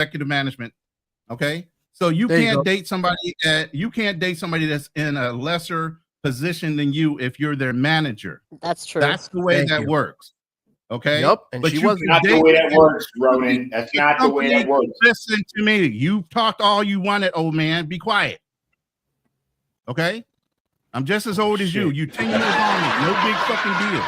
executive management. Okay, so you can't date somebody that's in a lesser position than you if you're their manager. That's true. That's the way that works. Okay. Yep. And but she wasn't. Not the way that works, Ronin. That's not the way that works. Listen to me. You've talked all you wanted, old man. Be quiet. Okay. I'm just as old as you. You 10 years on me. No big fucking deal.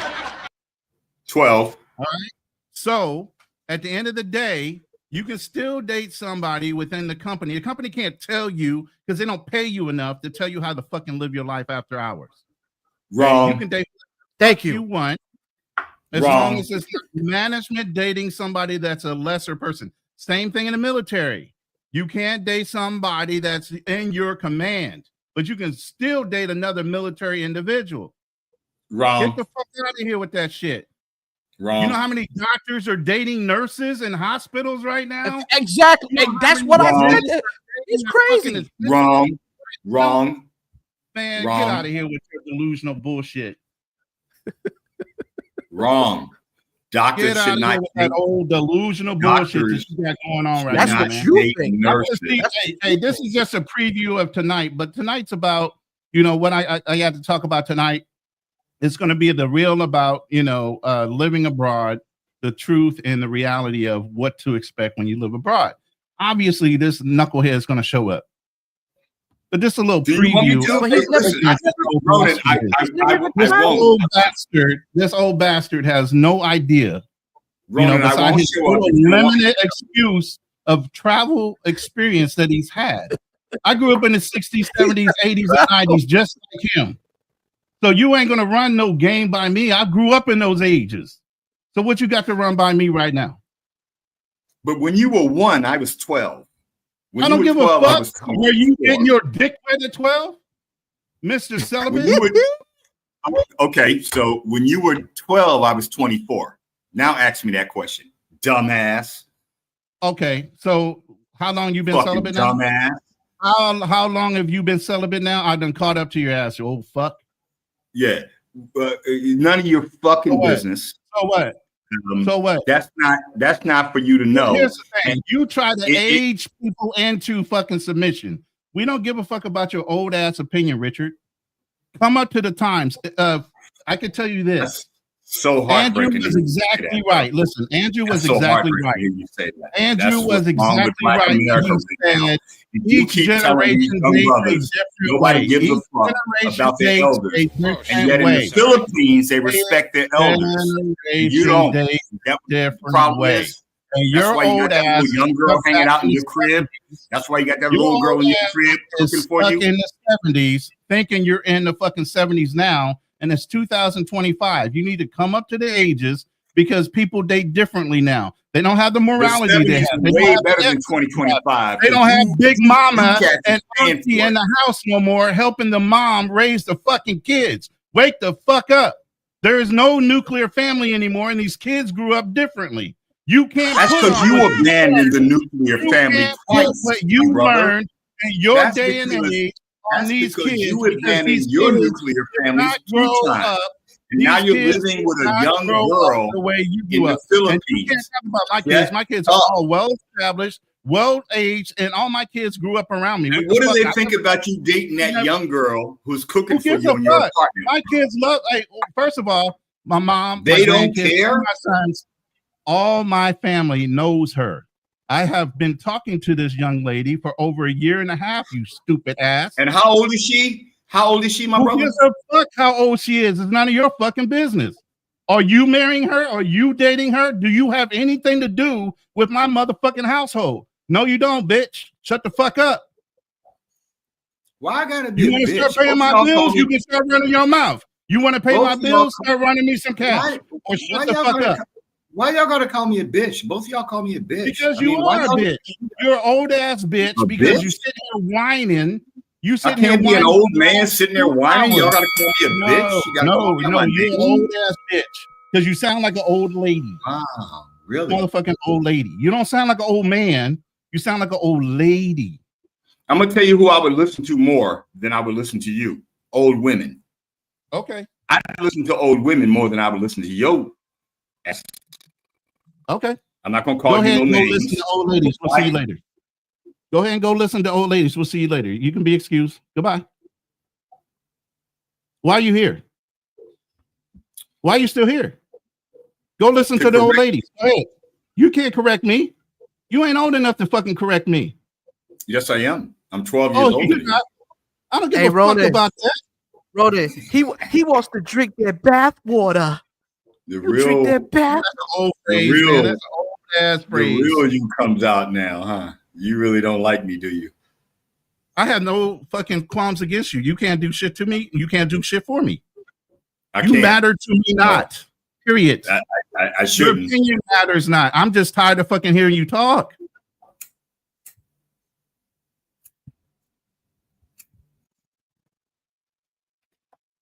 12. All right. So at the end of the day, you can still date somebody within the company. The company can't tell you because they don't pay you enough to tell you how to fucking live your life after hours. Wrong. You can date. Thank you. You want. As long as it's management dating somebody that's a lesser person. Same thing in the military. You can't date somebody that's in your command, but you can still date another military individual. Wrong. Get the fuck out of here with that shit. Wrong. You know how many doctors are dating nurses in hospitals right now? Exactly. You know that's what I said. It's crazy. Wrong. Wrong. Man, get out of here with your delusional bullshit. Wrong. Doctors should not with that old delusional bullshit that you got going on right now. That's what you think. Hey, this is just a preview of tonight, but tonight's about, what I had to talk about tonight. It's going to be the real about, living abroad, the truth and the reality of what to expect when you live abroad. Obviously, this knucklehead is going to show up. But just a little preview. This old bastard has no idea. Besides his limited excuse of travel experience that he's had. I grew up in the 60s, 70s, 80s, and 90s, just like him. So you ain't gonna run no game by me. I grew up in those ages. So what you got to run by me right now? But when you were 1, I was 12. When I don't give 12, a fuck. Were you getting your dick wet at 12, Mr. Celibate? Okay, so when you were 12, I was 24. Now ask me that question, dumbass. Okay, so how long you been celibate now? Dumbass. How long have you been celibate now? I done caught up to your ass, you old fuck. Yeah, none of your fucking business. So what? So what? That's not for you to know. Here's the thing. You try to age people into fucking submission. We don't give a fuck about your old ass opinion, Richard. Come up to the times. I can tell you this. That's so heartbreaking. Andrew was exactly right. Listen, Andrew was exactly right. Andrew was exactly right. He said each generation dates a different way. Gives a fuck about their elders. And yet in the Philippines, they respect their elders. You don't. Different way. And that's why you got that little young girl hanging out in your crib. That's why you got that little girl in your crib cooking for you. In the 70s, thinking you're in the fucking 70s now, and it's 2025. You need to come up to the ages because people date differently now. They don't have the morality they have. Way better than 2025. They don't have Big Mama and auntie in the house no more helping the mom raise the fucking kids. Wake the fuck up. There is no nuclear family anymore, and these kids grew up differently. You can't. That's because you abandoned the nuclear family twice. What you learned in your day and age on these kids. You abandoned your nuclear family 3 times. And now you're living with a young girl the way you in the Philippines. You can't talk about my kids. My kids are all well-established, well-aged, and all my kids grew up around me. And what do they think about you dating that young girl who's cooking for you in your apartment? My kids love. Hey, first of all, my mom. They don't care. My sons. All my family knows her. I have been talking to this young lady for over 1.5 years, you stupid ass. And how old is she? How old is she, my brother? Who gives a fuck how old she is? It's none of your fucking business. Are you marrying her? Are you dating her? Do you have anything to do with my motherfucking household? No, you don't, bitch. Shut the fuck up. Why I gotta be You want to start paying my bills? You can start running your mouth. You want to pay my bills? Start running me some cash. Or shut the fuck up. Why y'all gotta call me a bitch? Both of y'all call me a bitch. Because you are a bitch. You're an old ass bitch because you sit here whining. You sit here whining. I can't be an old man sitting there whining. Y'all gotta call me a bitch. No, you're an old ass bitch because you sound like an old lady. Wow, really? Motherfucking old lady. You don't sound like an old man. You sound like an old lady. I'm gonna tell you who I would listen to more than I would listen to you. Old women. Okay. I listen to old women more than I would listen to you. Okay. I'm not going to call Go you ahead no and go names. listen to old ladies. We'll see you later. Go ahead and go listen to old ladies. We'll see you later. You can be excused. Goodbye. Why are you here? Why are you still here? Go listen to the old ladies. Go ahead. You can't correct me. You ain't old enough to fucking correct me. Yes, I am. I'm 12 years older than you. I don't give a fuck about that. Ronin, he wants to drink their bath water. Drink their bath. That's an old phrase, man. That's an old ass phrase. The real you comes out now, huh? You really don't like me, do you? I have no fucking qualms against you. You can't do shit to me. You can't do shit for me. I You can't. matter to me not. Period. I shouldn't. Your opinion matters not. I'm just tired of fucking hearing you talk.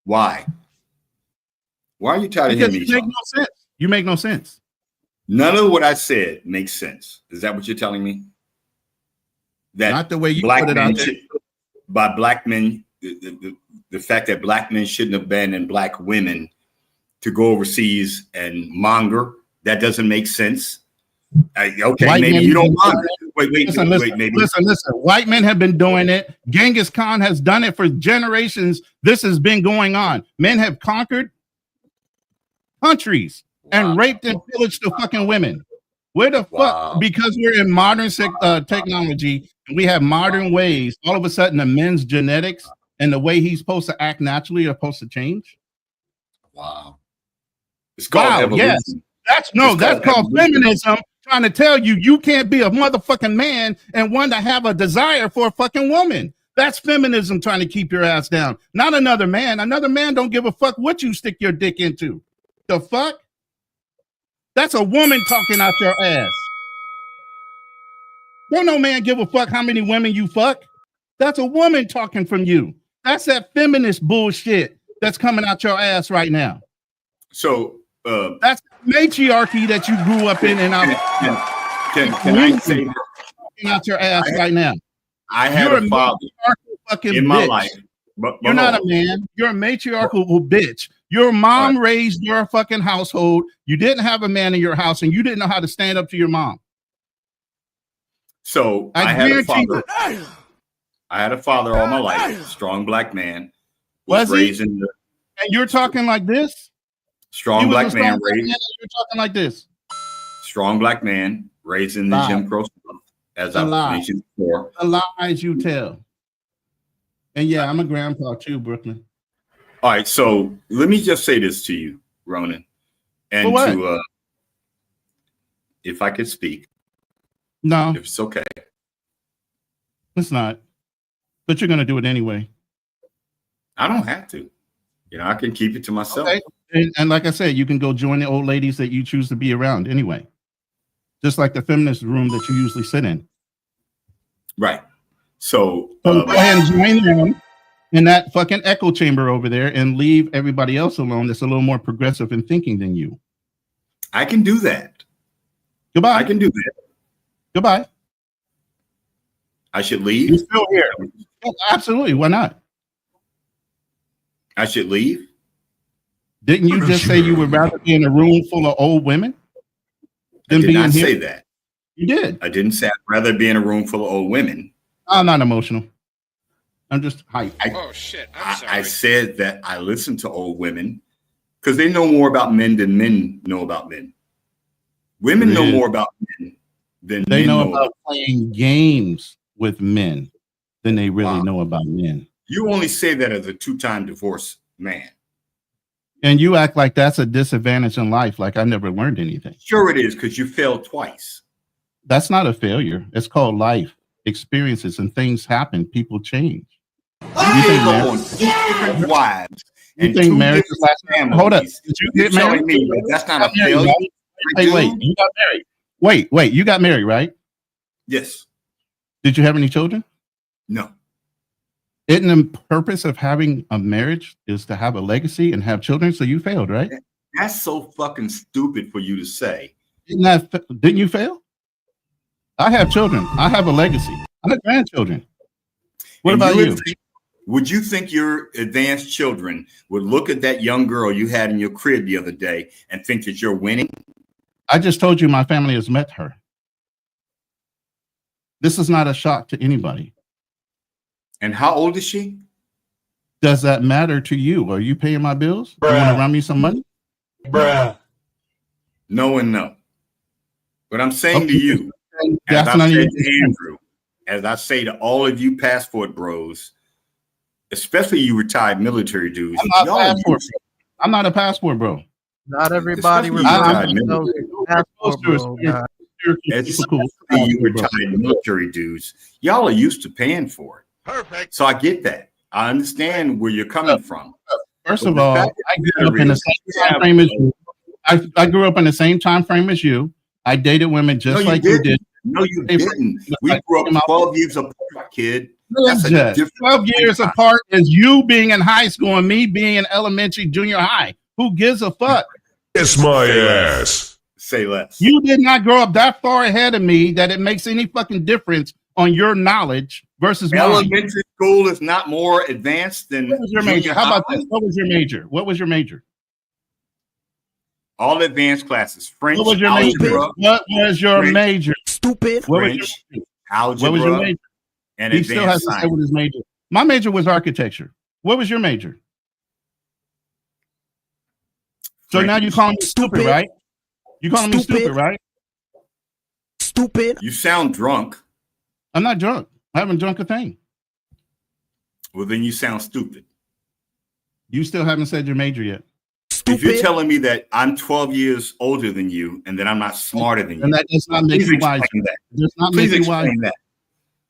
Why? Why are you tired of hearing me talk? You make no sense. You make no sense. None of what I said makes sense. Is that what you're telling me? That not the way you black put it men out there. By black men, the fact that black men shouldn't abandon black women to go overseas and monger, that doesn't make sense. Okay, White maybe you don't monger. Wait, maybe. Listen. White men have been doing it. Genghis Khan has done it for generations. This has been going on. Men have conquered countries and raped and pillaged the fucking women. Where the fuck? Because we're in modern technology, and we have modern ways. All of a sudden, the men's genetics and the way he's supposed to act naturally are supposed to change. Wow. It's called evolution. Yes. That's called feminism. Trying to tell you you can't be a motherfucking man and one to have a desire for a fucking woman. That's feminism trying to keep your ass down. Not another man. Another man don't give a fuck what you stick your dick into. The fuck? That's a woman talking out your ass. Don't no man give a fuck how many women you fuck. That's a woman talking from you. That's that feminist bullshit that's coming out your ass right now. So that's matriarchy that you grew up in and out. Can I say out your ass right now? I had a father in my life. But you're not a man. You're a matriarchal bitch. Your mom raised your fucking household. You didn't have a man in your house, and you didn't know how to stand up to your mom. So I had a father. I had a father all my life. Strong black man. Was raised in the. And you're talking like this. Strong black man raised. You're talking like this. Strong black man raised in the Jim Crow South, as I mentioned before. The lies you tell. And yeah, I'm a grandpa too, Brooklyn. All right, so let me just say this to you, Ronin, and to if I could speak. No, if it's okay. It's not. But you're gonna do it anyway. I don't have to. You know, I can keep it to myself. Okay. And like I said, you can go join the old ladies that you choose to be around anyway. Just like the feminist room that you usually sit in. Right. So go ahead and join them in that fucking echo chamber over there and leave everybody else alone that's a little more progressive in thinking than you. I can do that. Goodbye. I can do that. Goodbye. I should leave? You're still here. Oh, absolutely. Why not? I should leave? Didn't you just say you would rather be in a room full of old women than be in here? Say that. You did. I didn't say I'd rather be in a room full of old women. I'm not emotional. I'm just hyped. Oh shit! I'm sorry. I said that I listen to old women because they know more about men than men know about men. Women know more about men than they men know about playing games with men than they really know about men. You only say that as a 2-time divorced man. And you act like that's a disadvantage in life, like I never learned anything. Sure it is, because you failed twice. That's not a failure. It's called life experiences, and things happen. People change. You think on 2 different wives and 2 different families. Hold up. Did you get married? Me that that's not a failure. Right? Wait, you got married. Wait, you got married, right? Yes. Did you have any children? No. Isn't the purpose of having a marriage is to have a legacy and have children? So you failed, right? That's so fucking stupid for you to say. Didn't you fail? I have children. I have a legacy. I have grandchildren. What about you? Would you think your advanced children would look at that young girl you had in your crib the other day and think that you're winning? I just told you my family has met her. This is not a shock to anybody. And how old is she? Does that matter to you? Are you paying my bills? Bruh. You want to run me some money? Bruh. No and no. But I'm saying to you, That's as I not said even to Andrew, as I say to all of you passport bros, especially you retired military dudes, I'm not a passport bro. Not everybody Especially remembers passport, bro. especially you retired military dudes, y'all are used to paying for it. Perfect. So I get that. I understand where you're coming from. First of all, I grew up in the same time frame as you. I grew up in the same time frame as you. I dated women just like you did. No, you didn't. We grew up 12 years apart, kid. That's 12 years apart is you being in high school and me being in elementary, junior high. Who gives a fuck? Kiss my ass. Say less. You did not grow up that far ahead of me that it makes any fucking difference on your knowledge versus mine. Elementary school is not more advanced than What was your major? How about this? What was your major? What was your major? All advanced classes. French, What was your algebra, major? What was your French, major? Stupid. What was French, your, algebra, what was your major? and He still has advanced to say science. what his major. My major was architecture. What was your major? So French. now you calling me stupid, right? You calling me stupid, right? Stupid. You sound drunk. I'm not drunk. I haven't drunk a thing. Well, then you sound stupid. You still haven't said your major yet. If you're telling me that I'm 12 years older than you and that I'm not smarter than you, And that does not make please you wise. explain that. Does not Please make you wise. explain that.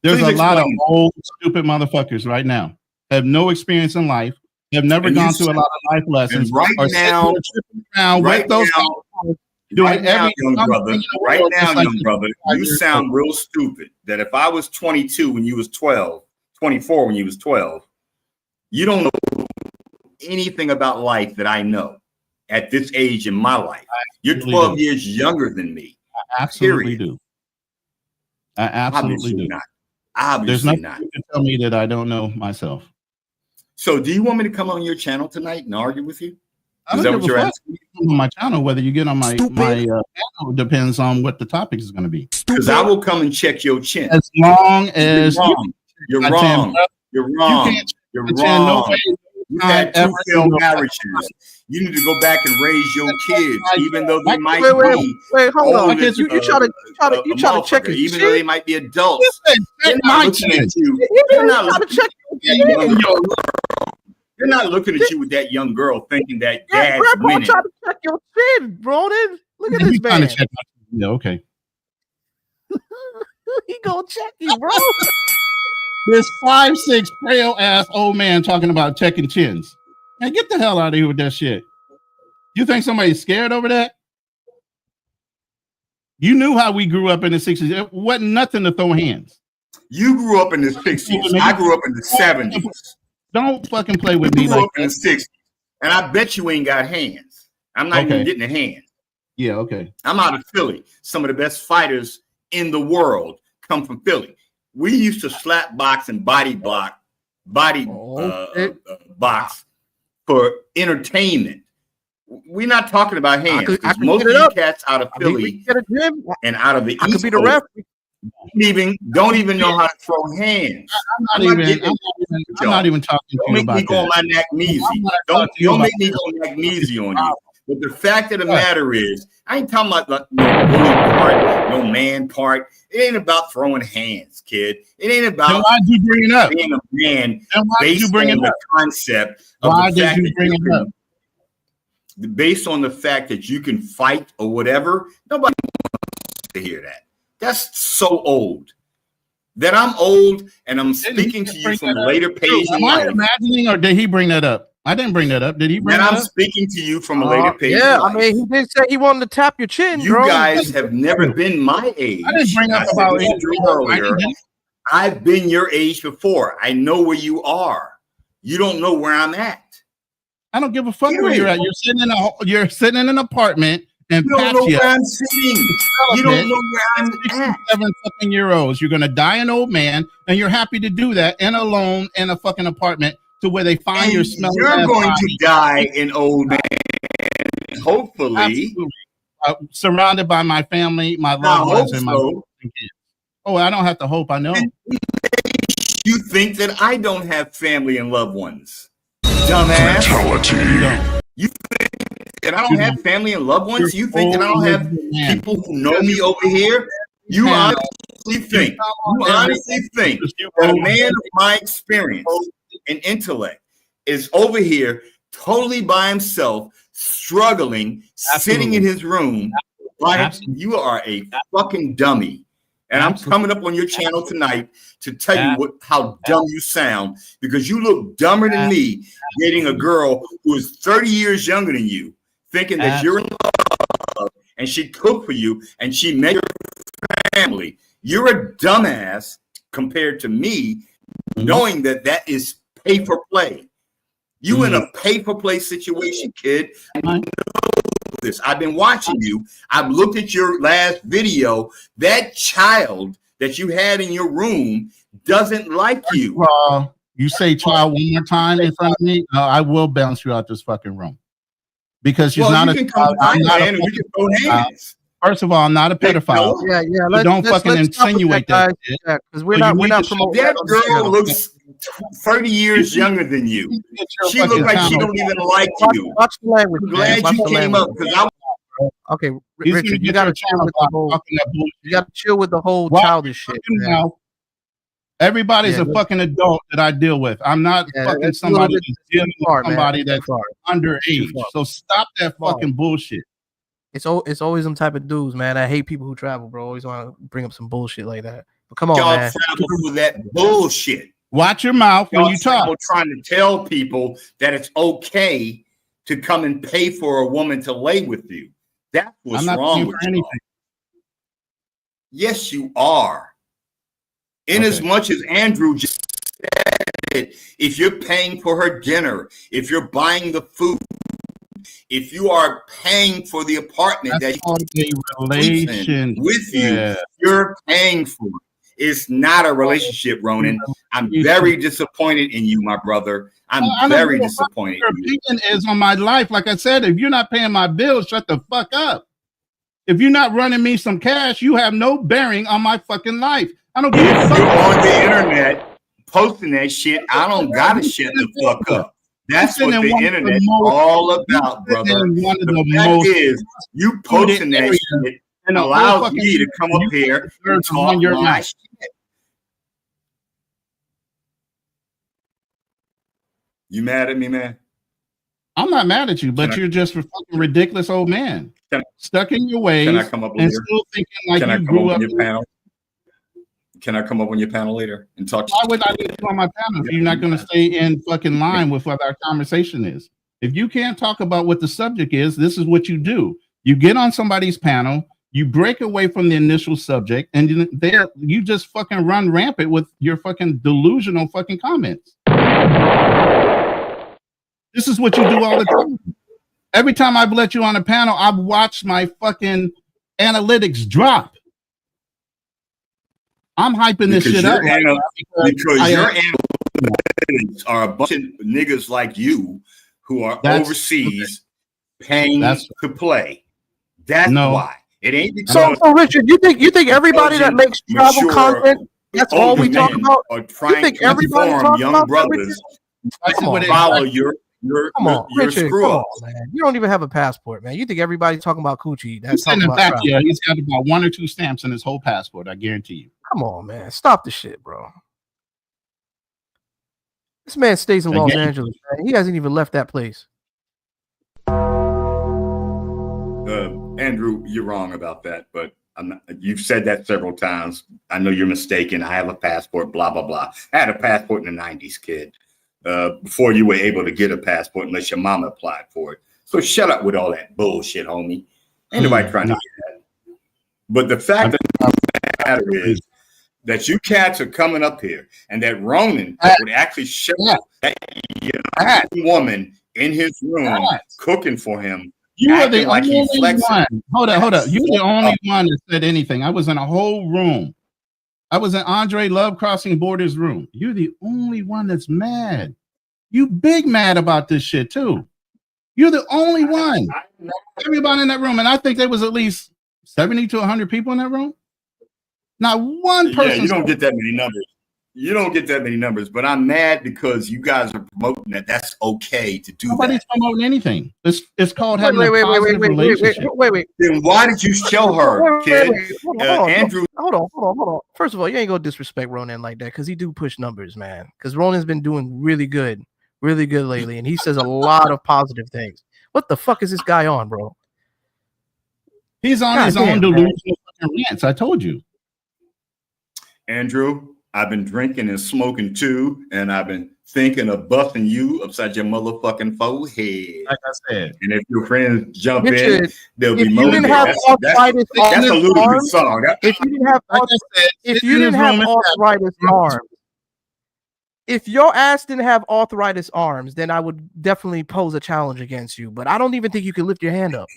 There's Please a lot of explain. old, stupid motherfuckers right now. Have no experience in life. Have never And you gone through a said- lot of life lessons. And right are sitting now, there tripping around right with those now, guys doing right now, every young dumb brother, thing in the right world, now, just like young brother, you years sound old. real stupid. That if I was 22 when you was 12, 24 when you was 12, you don't know anything about life that I know at this age in my life. You're 12 years younger than me. I absolutely period. do. I absolutely Obviously do. not. There's Obviously nothing not. you can tell me that I don't know myself. So do you want me to come on your channel tonight and argue with you? I Is don't that give what a you're fuck. asking? On my channel, whether you get on my channel depends on what the topic is going to be. Because I will come and check your chin. As long as You're I wrong. You're wrong. You're pretend no wrong. way, You've had ever 2 failed in your marriages. You need to go back and raise your kids, even though they might Wait, hold on. old as You try to check motherfucker, his even though they might be adults. Listen, They're check not my looking chin. at you. Yeah, They're not you try to looking check They're not looking at you with that young girl thinking that dad's Grandpa winning. trying to check your chin, Ronin. Look at He's this trying man. to check my chin. Yeah, okay. He gonna check you, bro. This 5'6" frail ass old man talking about checking chins. Man, get the hell out of here with that shit. You think somebody's scared over that? You knew how we grew up in the 60s. It wasn't nothing to throw hands. You grew up in the 60s. I grew up in the 70s. Don't fucking play with You me grew like up in the that. 60s. And I bet you ain't got hands. I'm not even getting a hand. Yeah, okay. I'm out of Philly. Some of the best fighters in the world come from Philly. We used to slap box and body box for entertainment. We're not talking about hands. Because most of you cats out of Philly and out of the I could East be the Coast ref. don't even know how to throw hands. I'm not even talking to Don't you make me about go on that. my Nagneezy. Don't make me go Nagneezy on you. But the fact of the matter is, I ain't talking about no woman part, no man part. It ain't about throwing hands, kid. It ain't about Then why'd you bring it up? being a man Then why'd you based bring on it the up? concept of Why the did fact you that bring it up? based on the fact that you can fight or whatever. Nobody wants to hear that. That's so old. That I'm old and I'm speaking to you from a later page in Am I life. imagining, or did he bring that up? I didn't bring that up. Did he bring And that I'm up? speaking to you from a later page Yeah, in life. I mean, he did say he wanted to tap your chin, You bro. guys have never been my age. I didn't bring up said about this to Drew earlier. I've been your age before. I know where you are. You don't know where I'm at. I don't give a fuck where you're at. You're sitting in an apartment and You don't know where I'm sitting. You don't know where I'm at. 67 fucking year olds. You're gonna die an old man, and you're happy to do that and alone in a fucking apartment to where they find And your smell. you're going to die an old man. Hopefully. Absolutely. surrounded by my family, my loved ones, and my kids. Oh, I don't have to hope. I know. You think that I don't have family and loved ones, dumbass? Fatality. You think that I don't have family and loved ones? You think that I don't have people who know me over here? You honestly think that a man of my experience and intellect is over here totally by himself, struggling, sitting in his room like you are a fucking dummy. And I'm coming up on your channel tonight to tell you how dumb you sound, because you look dumber than me dating a girl who is 30 years younger than you, thinking that you're in love and she cooked for you and she made your family. You're a dumbass compared to me, knowing that that is pay for play. You in a pay for play situation, kid. I know this. I've been watching you. I've looked at your last video. That child that you had in your room doesn't like you. You say child one more time in front of me, I will bounce you out this fucking room. Because she's not a child. First of all, I'm not a pedophile. Yeah. Don't fucking insinuate that. Because we're not promoting. That girl looks 30 years younger than you. She looks like she don't even like you. Watch the language. I'm glad you came up, because okay, Richard, you gotta chill with the whole. You gotta chill with the whole childish shit. Everybody's a fucking adult that I deal with. I'm not fucking somebody that's dealing with somebody that's underage. So stop that fucking bullshit. It's always some type of dudes, man. I hate people who travel, bro. Always want to bring up some bullshit like that. But come on, man. Travel through that bullshit. Watch your mouth when you talk. Trying to tell people that it's okay to come and pay for a woman to lay with you. That's what's wrong with you. Yes, you are. In as much as Andrew just said it, if you're paying for her dinner, if you're buying the food, if you are paying for the apartment that relation with you, you're paying for it. It's not a relationship, Ronin. I'm very disappointed in you, my brother. I'm very disappointed. Your opinion is on my life. Like I said, if you're not paying my bills, shut the fuck up. If you're not running me some cash, you have no bearing on my fucking life. I don't give a fuck. You're on the internet posting that shit. I don't gotta shut the fuck up. That's what the internet is all about, brother. The fact is, you posting that shit and allows me to come up here and talk my shit. You mad at me, man? I'm not mad at you, but you're just a fucking ridiculous old man. Stuck in your ways. Can I come up and still thinking like you grew up. Can I come up on your panel later and talk to you? Why would I get you on my panel if you're not going to stay in fucking line with what our conversation is? If you can't talk about what the subject is, this is what you do. You get on somebody's panel, you break away from the initial subject, and there you just fucking run rampant with your fucking delusional fucking comments. This is what you do all the time. Every time I've let you on a panel, I've watched my fucking analytics drop. I'm hyping this shit up. Because your analytics are a bunch of niggas like you who are overseas paying to play. That's why. It ain't because so Richard, you think everybody that makes travel content, that's all we talk about? Or trying you think everybody talks young about brothers follow your Richard, screw up. Man. You don't even have a passport, man. You think everybody's talking about coochie? That's he's got about 1 or 2 stamps in his whole passport. I guarantee you. Come on, man. Stop the shit, bro. This man stays in Los Angeles, man. He hasn't even left that place. Andrew, you're wrong about that, but you've said that several times. I know you're mistaken. I have a passport, blah, blah, blah. I had a passport in the 90s, kid, before you were able to get a passport unless your mama applied for it. So shut up with all that bullshit, homie. Ain't nobody trying to do that. But the fact of the matter is that you cats are coming up here and that Ronin would actually show that young woman in his room cooking for him. You are the only one. Hold up. You're the only one that said anything. I was in a whole room. I was in Andre Love Crossing Borders room. You're the only one that's mad. You big mad about this shit too. You're the only one. Everybody in that room, and I think there was at least 70 to 100 people in that room. Not one person. Yeah, you don't get that many numbers. You don't get that many numbers, but I'm mad because you guys are promoting that that's okay to do. Nobody's promoting anything. It's called having a wait, positive relationship. Wait. Then why did you show her, kid? Andrew, hold on. First of all, you ain't gonna disrespect Ronin like that because he do push numbers, man. Because Ronin's been doing really good lately, and he says a lot of positive things. What the fuck is this guy on, bro? He's on his own delusional rants. I told you, Andrew. I've been drinking and smoking too, and I've been thinking of busting you upside your motherfucking forehead. like I said. And if your friends jump Richard, in, they'll be if you motivated. didn't have arthritis That's a ludicrous arms, song. if you didn't have arthritis arms, if your ass didn't have arthritis arms, then I would definitely pose a challenge against you. But I don't even think you can lift your hand up.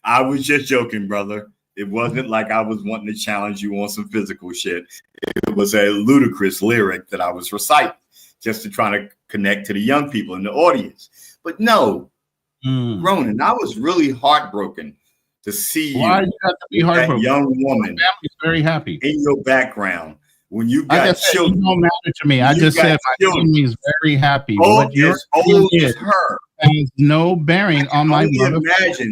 I was just joking, brother. It wasn't like I was wanting to challenge you on some physical shit. It was a ludicrous lyric that I was reciting just to try to connect to the young people in the audience. But no, Ronin, I was really heartbroken to see you, have to be that young woman, family's very happy in your background. When you got children, it don't matter to me. I just said my family's very happy. Old as her has no bearing on my mother. Imagine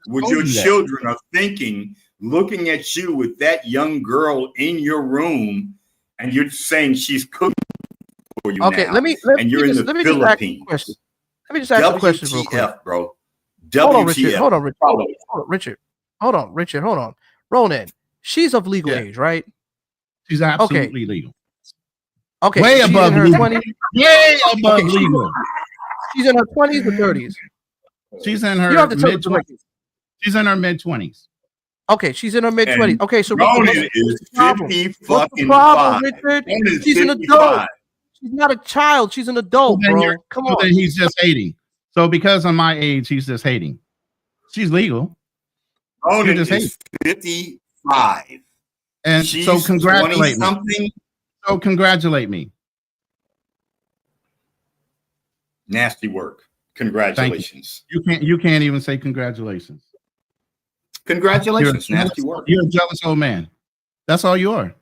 what your children are thinking, looking at you with that young girl in your room, and you're saying she's cooking for you. Okay, now, let me and you're in the Philippines. Let me just ask you a question real quick, bro. Hold on, Richard. Hold on. Ronin, she's of legal age, right? She's absolutely legal. Okay, way above her legal. 20s. Way above legal. She's in her 20s or 30s. She's in her mid-20s. She's in her mid-20s. Okay, she's in her mid-20s. Okay, so Ronin is 50 fucking problem, Richard? She's an adult. She's not a child. She's an adult, bro. Come on. Then he's just hating. So because of my age, he's just hating. She's legal. Ronin is 55. And she's so congratulate me. Something. So congratulate me. Nasty work. Congratulations. You can't even say congratulations. Congratulations. Nasty work. You're a jealous old man. That's all you are.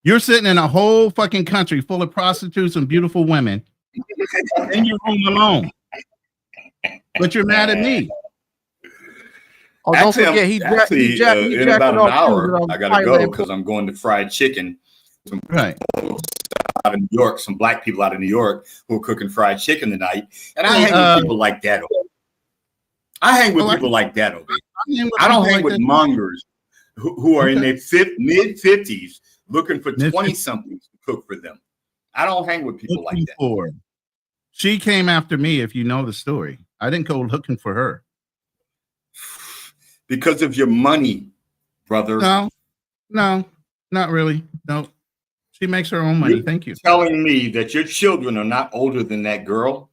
You're sitting in a whole fucking country full of prostitutes and beautiful women in your room alone. But you're mad at me. Oh, don't forget, in about an hour, I gotta go because I'm going to fried chicken. Right. Out of New York, some black people out of New York who are cooking fried chicken tonight. And I hang with people like that. I hang with people like that over here. I don't hang with mongers who are in their mid-50s looking for 20-somethings to cook for them. I don't hang with people like that. She came after me, if you know the story. I didn't go looking for her. Because of your money, brother. No, not really. No. She makes her own money. Thank you. Telling me that your children are not older than that girl?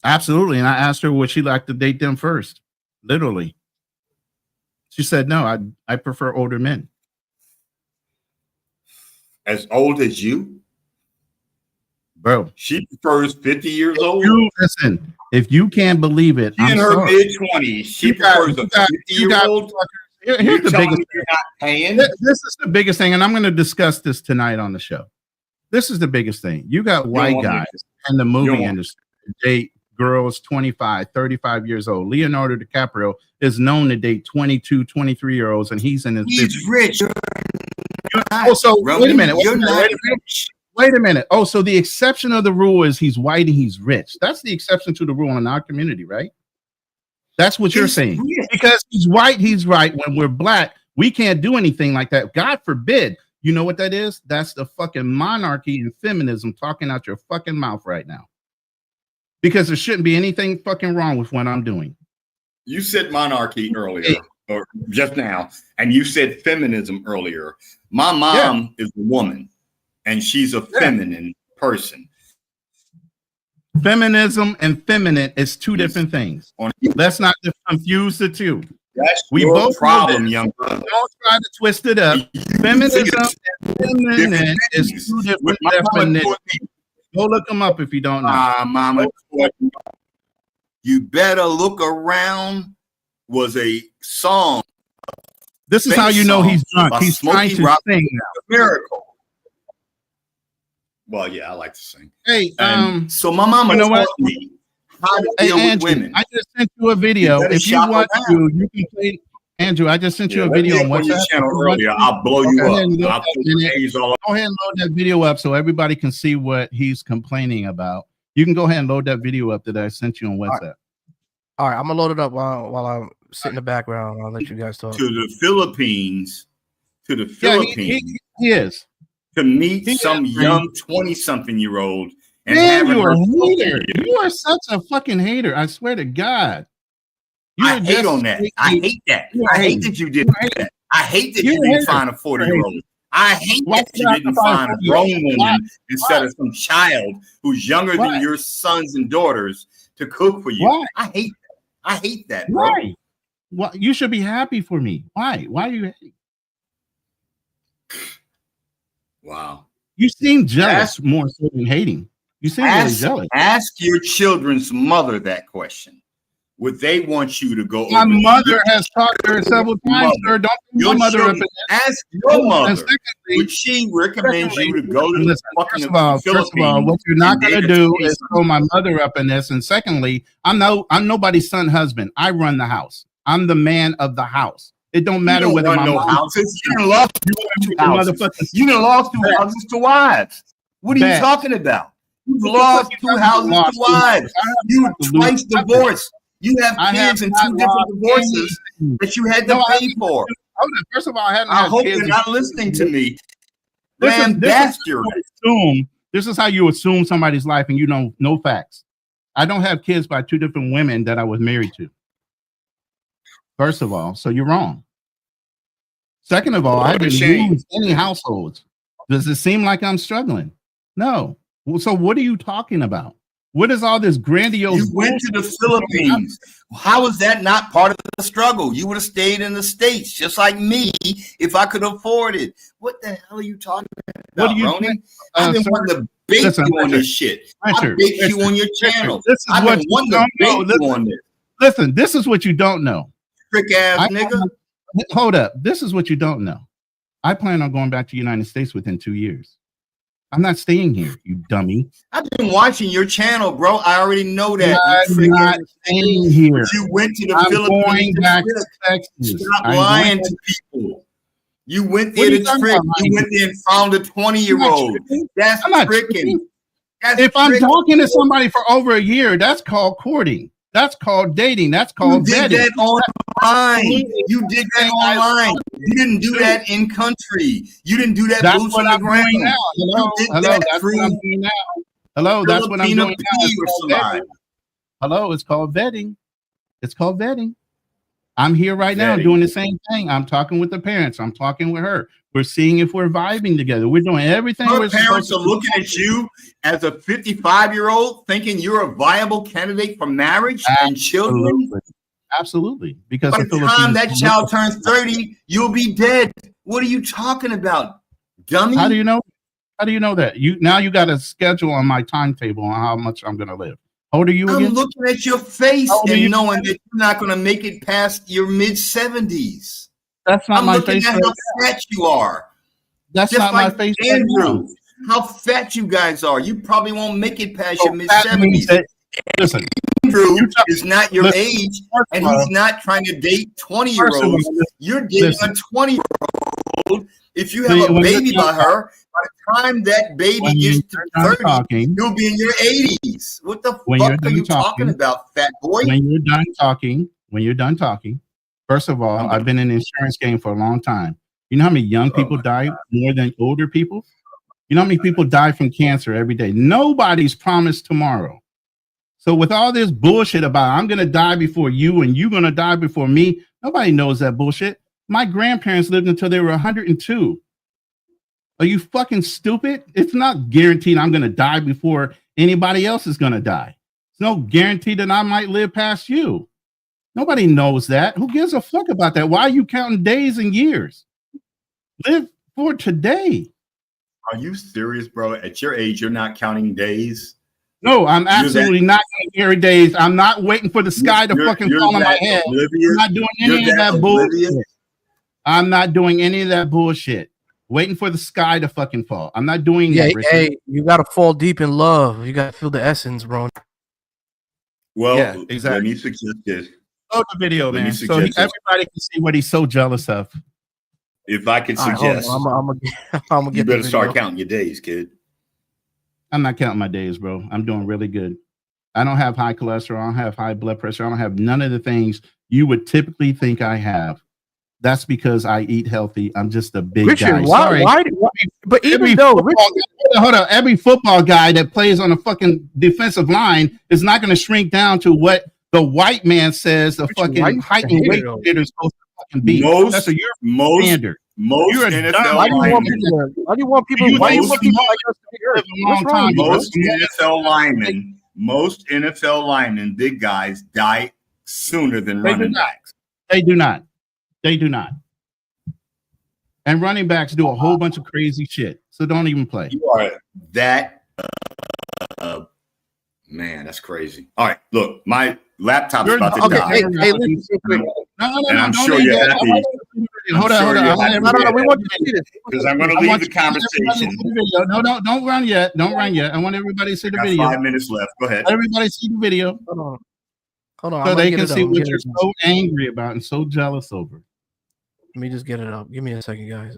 Absolutely. And I asked her would she like to date them first. Literally. She said, no, I prefer older men. As old as you? Bro. She prefers 50 years old? Listen, if you can't believe it, she's in her mid-20s. She prefers a 50-year-old? Here's the biggest you're not paying? This is the biggest thing, and I'm going to discuss this tonight on the show. This is the biggest thing. You got white guys in the movie industry date girls 25, 35 years old. Leonardo DiCaprio is known to date 22, 23-year-olds, and he's in his 50s. He's rich. Oh, so wait a minute. Wait a minute. Oh, so the exception of the rule is he's white and he's rich. That's the exception to the rule in our community, right? That's what you're saying. Because he's white, he's right. When we're black, we can't do anything like that. God forbid. You know what that is? That's the fucking monarchy and feminism talking out your fucking mouth right now. Because there shouldn't be anything fucking wrong with what I'm doing. You said monarchy earlier, or just now, and you said feminism earlier. My mom is a woman, and she's a feminine person. Feminism and feminine is two different things. Let's not confuse the two. That's your problem, young brother. Don't try to twist it up. Feminism and feminine is two different definitions. Go look them up if you don't know. Mama You Better Look Around was a song. This is how you know he's drunk. He's trying to sing now. Miracle. Well, yeah, I like to sing. Hey, so my mama taught me how to deal with Andrew, women. I just sent you a video. If you want to, you can play. Andrew, I just sent you a video on WhatsApp. Your channel earlier. I'll blow you up. Go ahead and load that video up so everybody can see what he's complaining about. You can go ahead and load that video up that I sent you on WhatsApp. All right, I'm gonna load it up while I'm sitting in the background. I'll let you guys talk. To the Philippines. He is. To meet some young 20-something-year-old. Man, you are a hater. You are such a fucking hater. I swear to God. I hate on that. I hate that. I hate that you did that. I hate that you didn't find a 40-year-old. I hate that you didn't find a grown woman instead of some child who's younger than your sons and daughters to cook for you. Why? I hate that. I hate that, bro. Why? Well, you should be happy for me. Why? Why are you happy? Wow. You seem jealous more so than hating. You seem really jealous. Ask your children's mother that question. Would they want you to go? My mother has talked to her several times, sir. Don't your mother up in ask your mother. Would she recommend you to go to the fucking Philippines? First of all, what you're not going to do is throw my mother up in this. And secondly, I'm nobody's son husband. I run the house. I'm the man of the house. It don't matter whether my houses. You done lost two houses. You done lost two houses to wives. What are you talking about? You've lost two houses to wives. You were twice divorced. You have kids in two different divorces that you had to pay for. First of all, I hope you're not listening to me. This is how you assume somebody's life and you know no facts. I don't have kids by two different women that I was married to. First of all, so you're wrong. Second of all, I didn't lose any households. Does it seem like I'm struggling? No. So what are you talking about? What is all this grandiose? You went to the Philippines. How is that not part of the struggle? You would have stayed in the States, just like me, if I could afford it. What the hell are you talking about, what do you Ronin? I've been wanting to bait you on this shit. I bait you on your channel. I've been wanting to bait you on this. Listen, this is what you don't know. Trick ass nigga. Hold up. This is what you don't know. I plan on going back to the United States within 2 years. I'm not staying here, you dummy. I've been watching your channel, bro. I already know that. I'm not staying here. You went to the Philippines. Going back to Texas. Stop lying to people. You went there to trick. You went there and found a 20-year-old. That's tricking. If I'm talking to somebody for over a year, that's called courting. That's called dating. That's called vetting. You did that online. You did that online. You didn't do that in country. You didn't do that boots on the ground. Hello, that's what I'm doing now. Hello, that's what I'm doing now. Hello, it's called vetting. It's called vetting. I'm here right now doing the same thing. I'm talking with the parents. I'm talking with her. We're seeing if we're vibing together. We're doing everything. Her parents are looking at you as a 55-year-old, thinking you're a viable candidate for marriage and children. Absolutely. Because by the time that child turns 30, you'll be dead. What are you talking about, dummy? How do you know? How do you know that? You got a schedule on my timetable on how much I'm going to live. How old are you again? I'm looking at your face and knowing that you're not going to make it past your mid-70s. That's not my face. I'm looking at how fat you are. That's not my face. Andrew, how fat you guys are. You probably won't make it past your mid-70s. Listen, Andrew is not your age, and he's not trying to date 20-year-olds. You're dating a 20-year-old. If you have a baby by her, by the time that baby gets to 30, you'll be in your 80s. What the fuck are you talking about, fat boy? When you're done talking, first of all, I've been in the insurance game for a long time. You know how many young people die more than older people? You know how many people die from cancer every day? Nobody's promised tomorrow. So with all this bullshit about I'm going to die before you and you're going to die before me, nobody knows that bullshit. My grandparents lived until they were 102. Are you fucking stupid? It's not guaranteed I'm going to die before anybody else is going to die. It's no guarantee that I might live past you. Nobody knows that. Who gives a fuck about that? Why are you counting days and years? Live for today. Are you serious, bro? At your age, you're not counting days? No, I'm absolutely not going to carry days. I'm not waiting for the sky to fucking fall on my head. I'm not doing any of that bullshit. I'm not doing any of that bullshit. Waiting for the sky to fucking fall. I'm not doing that. Hey, you got to fall deep in love. You got to feel the essence, bro. Well, yeah, exactly. Let me suggest this. Oh, the video, man. So everybody can see what he's so jealous of. If I could suggest, I'm gonna get. You better start counting your days, kid. I'm not counting my days, bro. I'm doing really good. I don't have high cholesterol. I don't have high blood pressure. I don't have none of the things you would typically think I have. That's because I eat healthy. I'm just a big guy. Why? But even though hold on, every football guy that plays on a fucking defensive line is not going to shrink down to what the white man says the fucking height and weight is supposed to fucking be. That's a European standard. Most NFL linemen. Why do you want people like us to be hurt? Most NFL linemen, big guys, die sooner than running backs. They do not. They do not. And running backs do a whole bunch of crazy shit. So don't even play. You are that man, that's crazy. All right, look, my laptop's about to die. Hey, listen, and I'm sure you're happy. Hold on. We want you to see this because I'm going to leave the conversation. No, don't run yet. Don't run yet. I want everybody to see the video. 5 minutes left. Go ahead. Everybody see the video. Hold on. So they can see what you're so angry about and so jealous over. Let me just get it up. Give me a second, guys.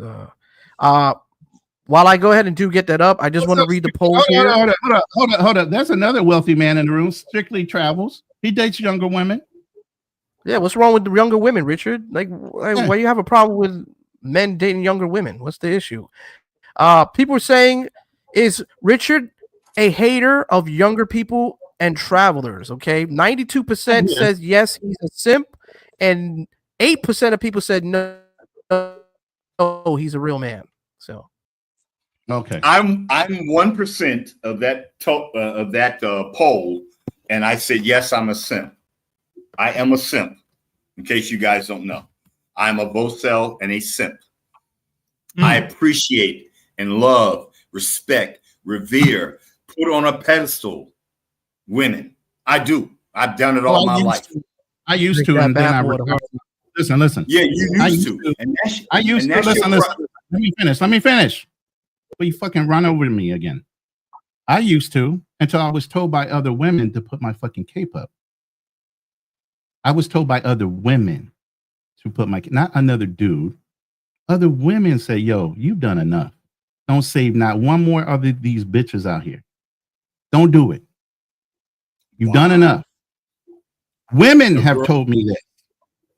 While I go ahead and get that up, I just want to read the polls here. Hold up. That's another wealthy man in the room. Strictly travels. He dates younger women. Yeah, what's wrong with the younger women, Richard? Why you have a problem with men dating younger women? What's the issue? People are saying, is Richard a hater of younger people and travelers? Okay, 92% says yes, he's a simp, and 8% of people said no, he's a real man. So, okay, I'm 1% of that poll, and I said yes, I'm a simp. I am a simp. In case you guys don't know, I'm a Bocel and a simp. I appreciate and love, respect, revere, put on a pedestal women. I do. I've done it all my life. I used to, and then I listen. Yeah, you used to. I used to. Listen. Let me finish. But you fucking run over me again. I used to until I was told by other women to put my fucking cape up. I was told by other women to put not another dude. Other women say, yo, you've done enough. Don't save not one more of these bitches out here. Don't do it. You've done enough. Women have told me that.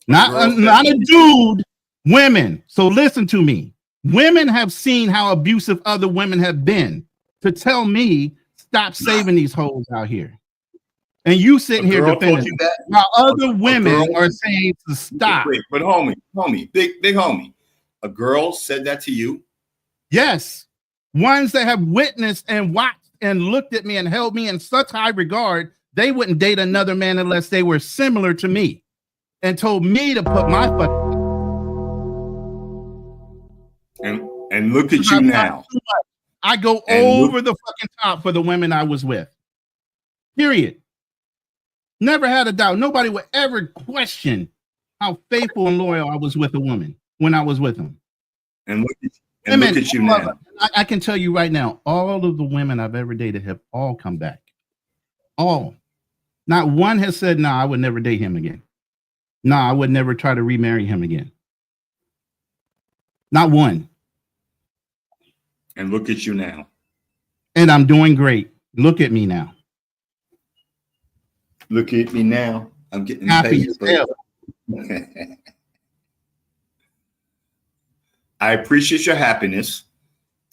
Not a dude, women. So listen to me. Women have seen how abusive other women have been to tell me, stop saving these hoes out here. And you sitting here defending that while other women are saying to stop. Wait, but homie, big homie, a girl said that to you? Yes. Ones that have witnessed and watched and looked at me and held me in such high regard, they wouldn't date another man unless they were similar to me and told me to put my and look at you now. I go over the fucking top for the women I was with. Period. Never had a doubt. Nobody would ever question how faithful and loyal I was with a woman when I was with them. And look at you now. I can tell you right now, all of the women I've ever dated have all come back. All. Not one has said, I would never date him again. I would never try to remarry him again. Not one. And look at you now. And I'm doing great. Look at me now. Look at me now. I'm getting happy as hell. I appreciate your happiness.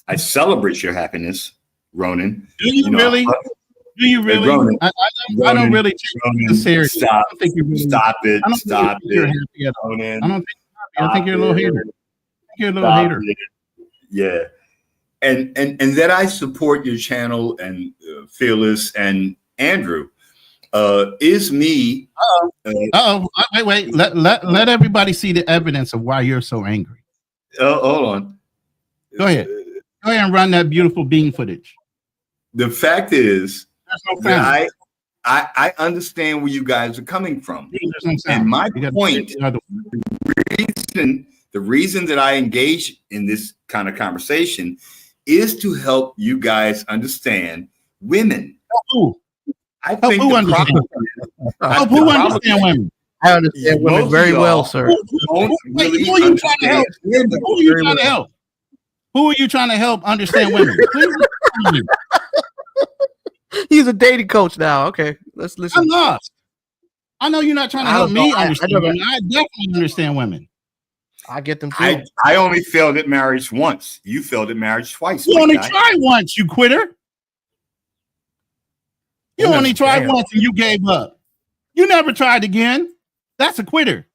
I celebrate your happiness, Ronin. Do you really? Do you really? Ronin, I don't really take it seriously. Stop. I don't think you're really, stop it. Stop it. You're happy at all. Ronin, I don't think you're happy. I think you're a little hater. You're a little hater. Yeah. And that I support your channel and Fearless and Andrew. Is me. Wait. Let everybody see the evidence of why you're so angry. Hold on. Go ahead and run that beautiful bean footage. The fact is, I understand where you guys are coming from. And my point, the reason that I engage in this kind of conversation is to help you guys understand women. I think who understand women? I understand women very well, sir. Who are you trying to help? Who are you trying to help? Who are you trying to help understand women? Please. He's a dating coach now. Okay, let's listen. I'm lost. I know you're not trying to help me understand women. I definitely understand women. I get them too. I only failed at marriage once. You failed at marriage twice. You only tried once, you quitter. You only tried once and you gave up. You never tried again. That's a quitter.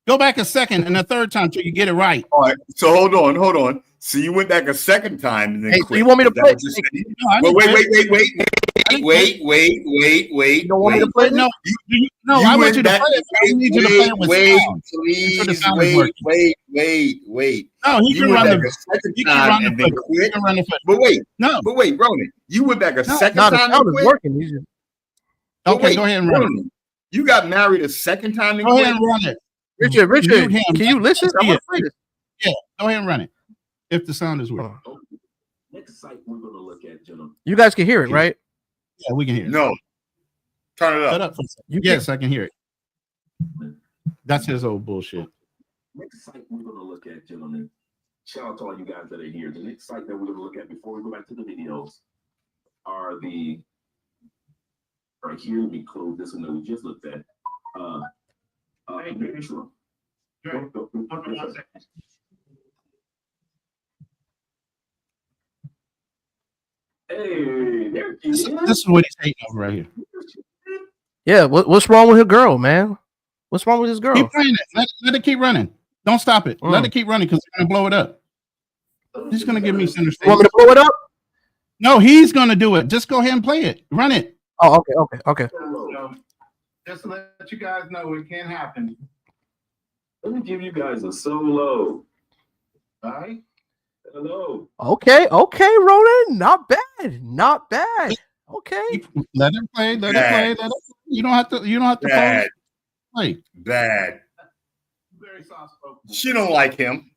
Go back a second and a third time till you get it right. All right. So hold on. So you went back a second time and then quit. So you want me to play? Wait. You don't want me to play? No, I want you to play it. I need you to play it with sound. Wait. No, he can run the second time and then quit. But wait, Ronin, you went back a second time. The sound is working. Okay, go ahead and run it. You got married a second time and go ahead and run it. Richard, can you listen? Yeah, go ahead and run it. If the sound is working. Next site we're going to look at, gentlemen. You guys can hear it, right? Yeah, we can hear it. No. Turn it up. Shut up for a second. Yes, I can hear it. That's his old bullshit. Next site we're going to look at, gentlemen. Shout out to all you guys that are here. The next site that we're going to look at before we go back to the videos are the right here. Let me close this one that we just looked at. Sure. Hey, there he is. This is what he's hating over right here. Yeah, what's wrong with her girl, man? What's wrong with this girl? Keep playing it. Let it keep running. Don't stop it. Let it keep running because it's gonna blow it up. He's gonna give me center stage. You want me to blow it up? No, he's gonna do it. Just go ahead and play it. Run it. Oh, okay. So, just to let you guys know, it can happen. Let me give you guys a solo. All right. Hello. Okay, Ronin. Not bad. Okay. Let him play. Let him play. You don't have to play. Bad. Very soft spoken. She don't like him.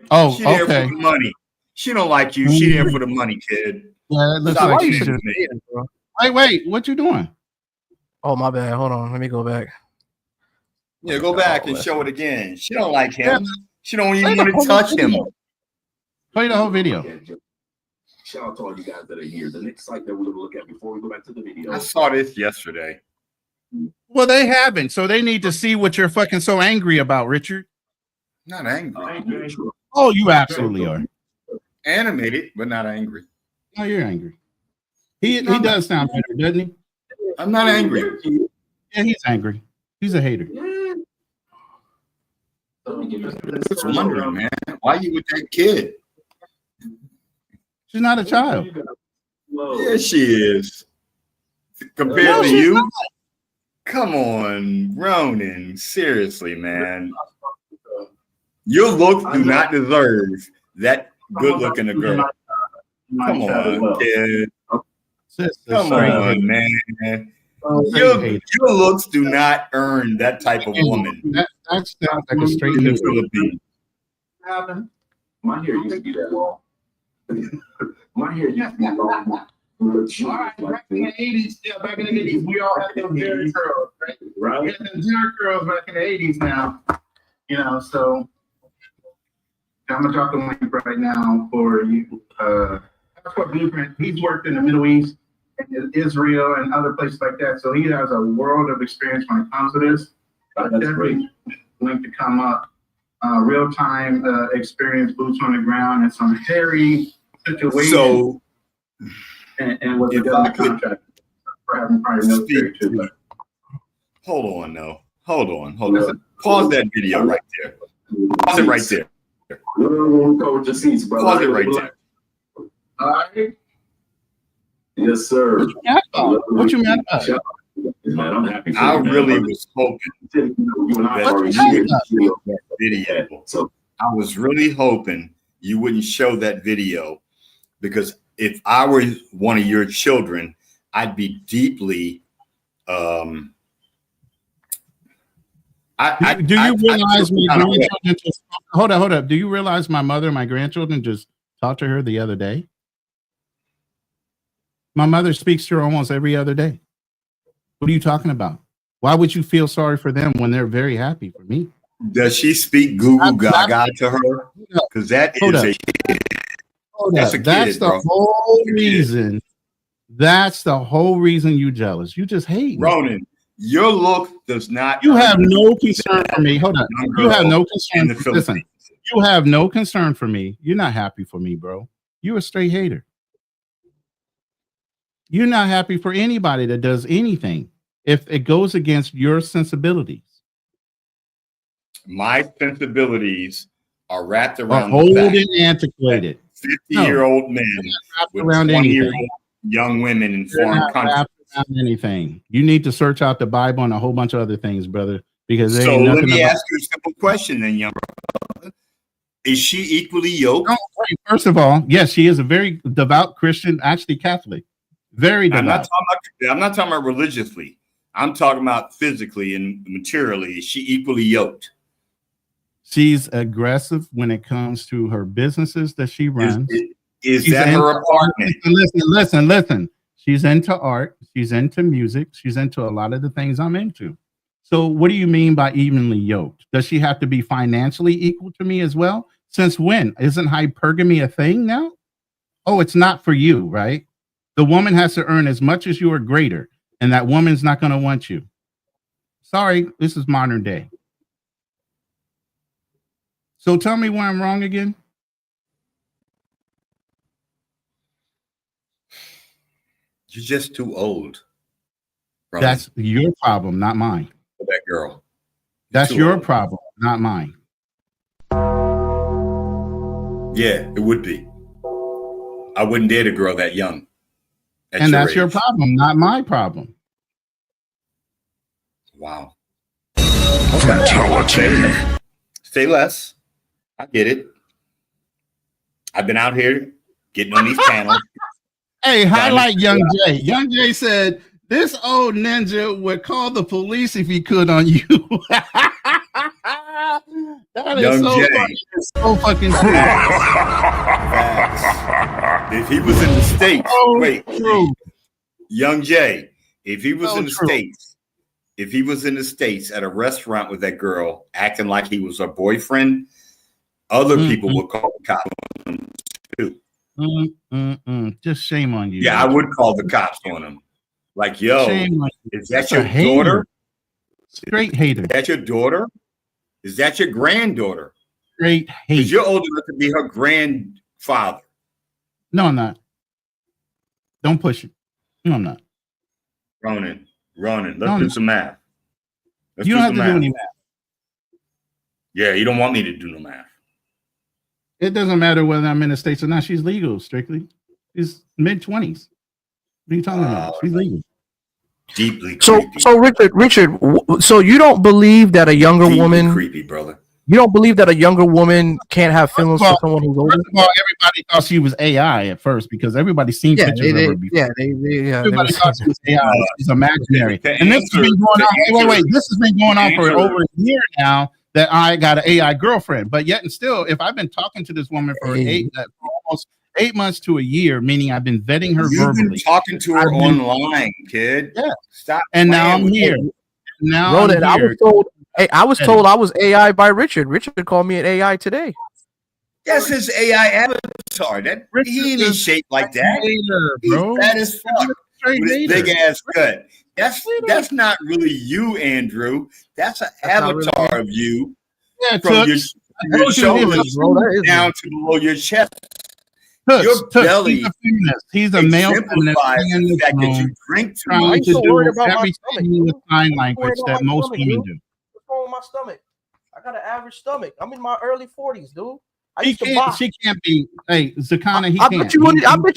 Oh, she there okay. for the money. She don't like you. She there for the money, kid. Yeah, it looks Stop like accusing me. Wait, what you doing? Oh, my bad. Hold on. Let me go back. Yeah, go back and show it again. She don't like him. She don't even want to touch him. Play the whole video. Shout out to all you guys that are here. The next site that we're going to look at before we go back to the video. I saw this yesterday. Well, they haven't, so they need to see what you're fucking so angry about, Richard. Not angry. Oh, you absolutely are. Animated, but not angry. No, you're angry. He does sound better, doesn't he? I'm not angry. Yeah, he's angry. He's a hater. I'm just wondering, man, why you with that kid? She's not a child. Yeah, she is. Compared to you? Not. Come on, Ronin. Seriously, man. Your looks do not deserve that good looking a girl. Come on, kid. Come on, man. Your looks do not earn that type of woman. That sounds like a straight in the Philippines. My hair used to be that long. My hair used to be long. All right, back in the 80s, we all had them Jerry curls, right? We had them Jerry curls back in the 80s now. So I'm gonna talk to Mike right now for you. That's what Blueprint. He's worked in the Middle East, Israel, and other places like that. So he has a world of experience when it comes to this. Definitely link to come up. Real-time experience, boots on the ground, and some hairy situations. So, and what the government contract for having prior military too. Hold on. Pause that video right there. Pause it right there. Pause it right there. All right. Yes, sir. What you mad about? Man, I'm happy. I really was hoping that you would show that video. So I was really hoping you wouldn't show that video because if I were one of your children, I'd be deeply. Do you realize my grandchildren just hold up? Do you realize my mother and my grandchildren just talked to her the other day? My mother speaks to her almost every other day. What are you talking about? Why would you feel sorry for them when they're very happy for me? Does she speak Google Gaga to her? Because that is a kid. That's a kid, That's the whole reason. That's the whole reason you jealous. You just hate me. Ronin, your look does not. You have no concern for me. Hold on. You have no concern. Listen, you have no concern for me. You're not happy for me, bro. You're a straight hater. You're not happy for anybody that does anything if it goes against your sensibilities. My sensibilities are wrapped around old and antiquated. 50-year-old men with 20-year-old young women in foreign countries. Anything. You need to search out the Bible and a whole bunch of other things, brother. Because so let me ask you a simple question, then, young brother. Is she equally yoked? No, first of all, yes, she is a very devout Christian, actually Catholic. Very devout. I'm not talking about religiously. I'm talking about physically and materially. Is she equally yoked? She's aggressive when it comes to her businesses that she runs. Is that her apartment? Listen. She's into art. She's into music. She's into a lot of the things I'm into. So what do you mean by evenly yoked? Does she have to be financially equal to me as well? Since when? Isn't hypergamy a thing now? Oh, it's not for you, right? The woman has to earn as much as you or greater, and that woman's not going to want you. Sorry, this is modern day. So tell me why I'm wrong again. You're just too old. Ronin. That's your problem, not mine. That girl. That's your problem, not mine. Yeah, it would be. I wouldn't date a girl that young. And that's your problem, not my problem. Wow. Fatality. Say less. I get it. I've been out here getting on these panels. Hey, highlight Young Jay. Young Jay said, this old ninja would call the police if he could on you. That is Young Jay. funny. It's so fucking true. If he was in the States, True. Young Jay, if he was in the true. States, if he was in the States at a restaurant with that girl acting like he was her boyfriend, other people would call the cops on him too. Just shame on you. Yeah, I would call the cops on him. Like, yo, is that your daughter? Straight hater. Is that your daughter? Is that your granddaughter? Straight hate. Because you're old enough to be her grandfather. No, I'm not. Don't push it. No, I'm not. Ronin, let's do some math. You don't have to do any math. Yeah, you don't want me to do no math. It doesn't matter whether I'm in the States or not. She's legal, strictly. She's mid-20s. What are you talking about? She's legal. Deeply creepy. So Richard, so you don't believe that a younger woman creepy, brother. You don't believe that a younger woman can't have feelings for someone who's older? First of all, everybody thought she was AI at first because everybody's seen pictures of her before. Everybody thought she was AI. She's imaginary. And this has been going on. Wait. This has been going on for over a year now that I got an AI girlfriend. But yet and still, if I've been talking to this woman for almost 8 months to a year, meaning I've been vetting her verbally. You've been talking to her online, kid. Yeah. Stop. And now I'm here. Now Ronin, I was told I was AI by Richard. Richard called me an AI today. That's his AI avatar. He ain't shaped like that. He's fat as fuck with his big ass gut. That's not really you, Andrew. That's an avatar really of you. Yeah, from your shoulders down to below your chest. Your belly. He's a feminist. He's a male feminist. The fact that you drink too trying much. to do everything with sign language that most women do. What's wrong with my stomach? I got an average stomach. I'm in my early 40s, dude. She can't be. Hey, Zakana, I bet you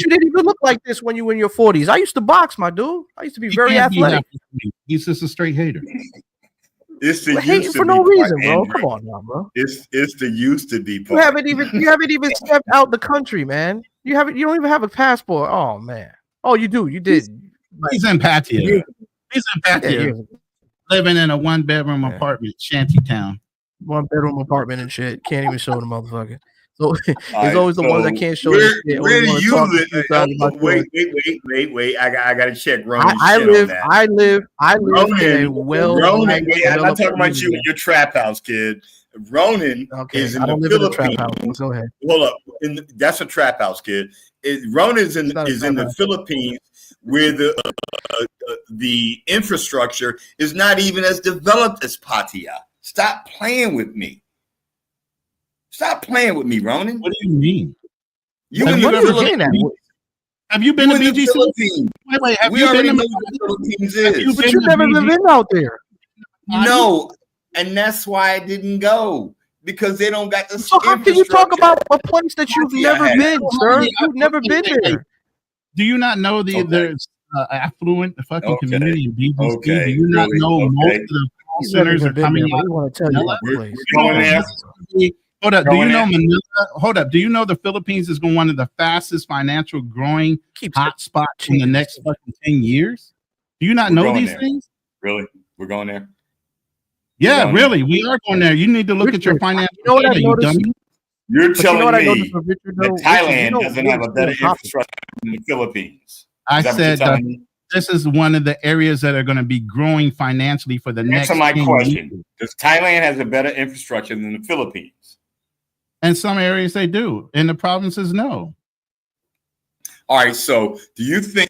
didn't even look like this when you were in your 40s. I used to box, my dude. I used to be very athletic. He's just a straight hater. It's the Hate used to for be no part, reason, bro. Andrew. Come on now, bro. It's the used to be You part. haven't even stepped out the country, man. You don't even have a passport. Oh man. Oh, you do. You did. He's in Patia. He's in Patia. Living in a 1-bedroom apartment, shantytown. 1-bedroom apartment and shit. Can't even show the motherfucker. So All it's always the ones that can't show the shit. Where do you live? Wait. Wait. I gotta check Ronin's I shit live on that. I live in a Ronin, I'm not talking about you and your trap house, kid. Ronin is in I don't the live in a trap Philippines. house. Go ahead. Hold up. That's a trap house, kid. Ronin is in the Philippines, where the infrastructure is not even as developed as Pattaya. Stop playing with me. Stop playing with me, Ronin. What do you mean? You in the Philippines? Have you been to BGC? Philippines? Wait. Have we you already been know to what the Philippines is. But you've never been out there. No, and that's why I didn't go, because they don't got the. So how can you talk about a place that you've never been, sir? You've never been there. Do you not know there's affluent fucking community in BGC? Do you not know most of the call centers are coming out? We want to tell you about the place. Going there. Hold up. Do you know Manila? Hold up. Do you know the Philippines is going one of the fastest financial growing hotspots in the next fucking 10 years? Do you not know these things? Really? We're going there? Yeah, really. We are going there. You need to look at your financial data, you dummy. You're telling me that Thailand doesn't have a better infrastructure than the Philippines. I said this is one of the areas that are going to be growing financially for the next 10 years. Answer my question. Does Thailand have a better infrastructure than the Philippines? In some areas they do. In the provinces, no. All right, so do you think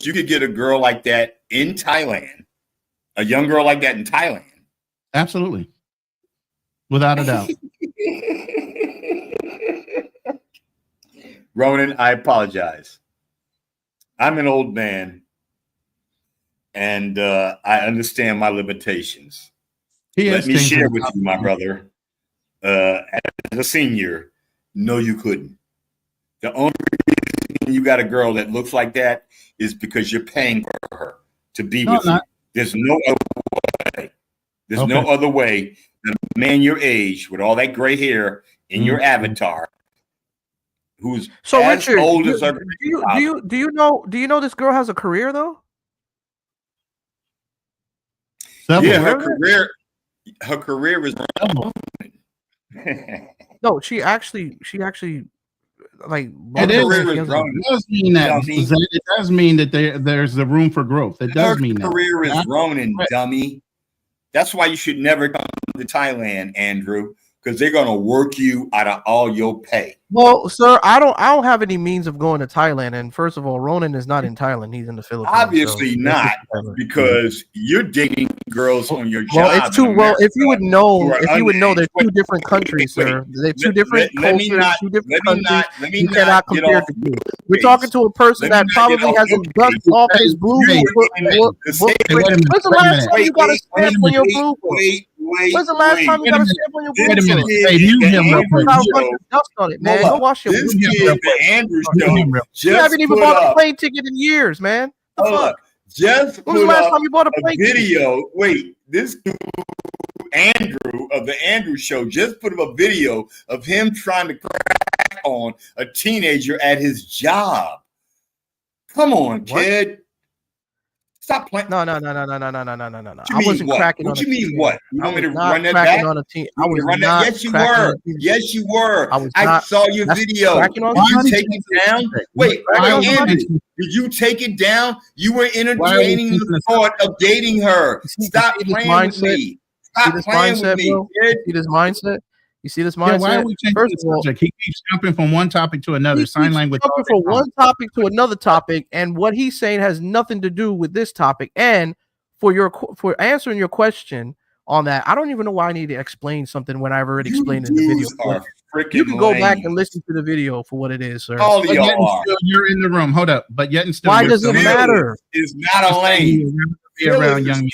you could get a girl like that in Thailand? A young girl like that in Thailand? Absolutely. Without a doubt. Ronin, I apologize. I'm an old man, and I understand my limitations. Let me share with you, my brother. As a senior, no, you couldn't. The only reason you got a girl that looks like that is because you're paying for her to be with you. There's no other way. There's no other way than a man your age with all that gray hair in your avatar, who's so as Richard, old as do you know this girl has a career though? Yeah, her career is. No, she actually like it does mean that it does mean that there's the room for growth. It does mean that her career is Ronin, dummy. That's why you should never come to Thailand, Andrew, because they're gonna work you out of all your pay. Well, sir, I don't have any means of going to Thailand. And first of all, Ronin is not in Thailand; he's in the Philippines. Obviously not, because you're dating girls on your job. Well, it's too well. If you would know, they're two different countries, sir. They're two different cultures, two different countries. You cannot compare the two. We're talking to a person that probably hasn't dusted off his blue. When's the last time you got a stamp on your blue? When's the last time you got a stamp on your blue? Wait a minute. Hey, you him real quick. Dust on it, man. Go wash your this kid, the Andrew show, you haven't even bought a plane ticket in years, man. Look, just when was the last time you bought a plane video? Wait, this dude, Andrew of the Andrew Show, just put up a video of him trying to crack on a teenager at his job. Come on, kid. Stop playing. No. I wasn't cracking on a team. What you mean what? You want me to run that back? On a team. I was not Yes, you were. Yes, you were. I saw your video. Did you take it down? Wait, Andrew, did you take it down? You were entertaining the thought of dating her. Stop playing with me. Stop playing with me, kid. See this mindset? You see this mindset? Why are we changing the subject? He keeps jumping from one topic to another. Sign language. Jumping from one topic to another topic, and what he's saying has nothing to do with this topic. And for answering your question on that, I don't even know why I need to explain something when I've already explained in the video. You can go back and listen to the video for what it is, sir. All of y'all are. You're in the room. Hold up. But yet and still, why does it matter? Is not a lane. Be around young men.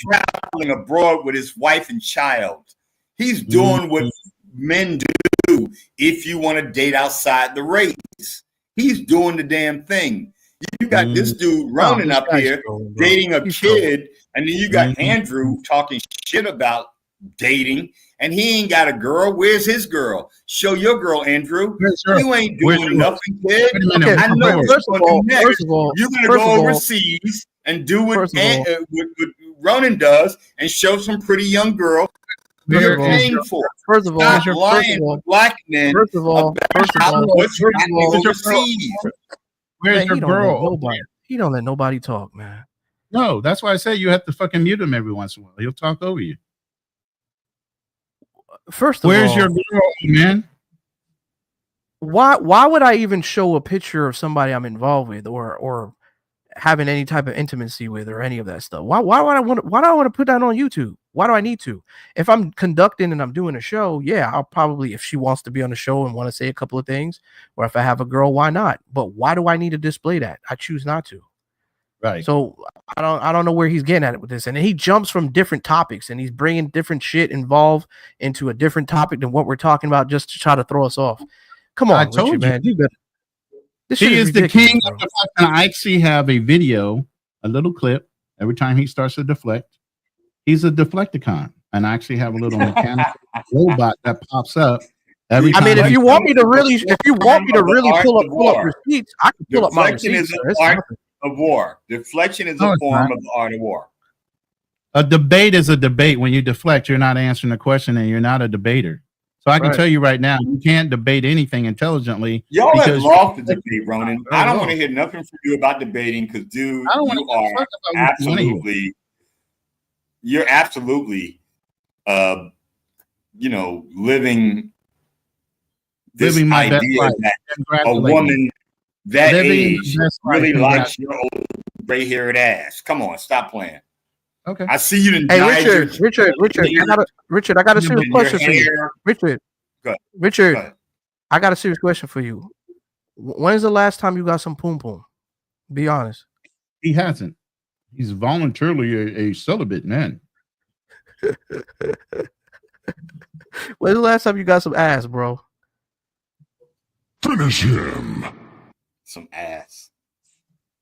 Traveling abroad with his wife and child. He's doing what men do if you want to date outside the race. He's doing the damn thing. You got this dude Ronin up here dating a kid, and then you got Andrew talking shit about dating, and he ain't got a girl. Where's his girl? Show your girl, Andrew. Sure. You ain't doing nothing, kid. Okay, I know first of all, you're gonna go overseas and do what Ronin does and show some pretty young girl you're paying for. First of all, stop lying to black men. First of all, overseas. Where's your girl? He don't let nobody talk, man. No, that's why I say you have to fucking mute him every once in a while. He'll talk over you. First of where's all, your girl, man? Why would I even show a picture of somebody I'm involved with or having any type of intimacy with or any of that stuff? Why do I want to put that on YouTube? Why do I need to? If I'm conducting and I'm doing a show, yeah, I'll probably, if she wants to be on the show and want to say a couple of things, or if I have a girl, why not? But why do I need to display that? I choose not to. Right. So I don't know where he's getting at it with this. And he jumps from different topics and he's bringing different shit involved into a different topic than what we're talking about just to try to throw us off. Come on, I told Richard, you, man. He is the king of deflection. I actually have a video, a little clip, every time he starts to deflect. He's a deflecticon. And I actually have a little mechanical robot that pops up every time. I mean, if you want me to really pull up receipts, I can pull up my receipts. Of war. Deflection is a form of the art of war. A debate is a debate. When you deflect, you're not answering a question and you're not a debater. So I can tell you right now, you can't debate anything intelligently. Y'all have lost the debate, Ronin. I don't want to hear nothing from you about debating because, dude, you are absolutely, you're absolutely, living my best life. That a woman that age really likes your old gray-haired ass. Come on, stop playing. Okay. I see you. Hey, Richard, I got a serious question for you. Richard, I got a serious question for you. When is the last time you got some poom poom? Be honest. He hasn't. He's voluntarily a celibate man. When's the last time you got some ass, bro? Finish him. Some ass.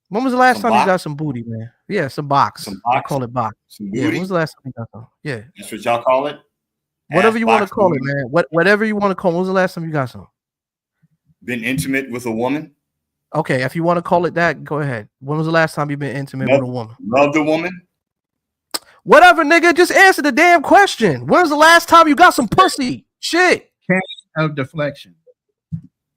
When was the last time you got some booty, man? Yeah, some box. I call it box. Yeah, when was the last time you got some? Yeah. That's what y'all call it? Whatever you want to call it, man. Whatever you want to call it. When was the last time you got some? Been intimate with a woman? Okay, if you want to call it that, go ahead. When was the last time you've been intimate with a woman? Loved a woman? Whatever, nigga. Just answer the damn question. When was the last time you got some pussy? Shit. King of deflection.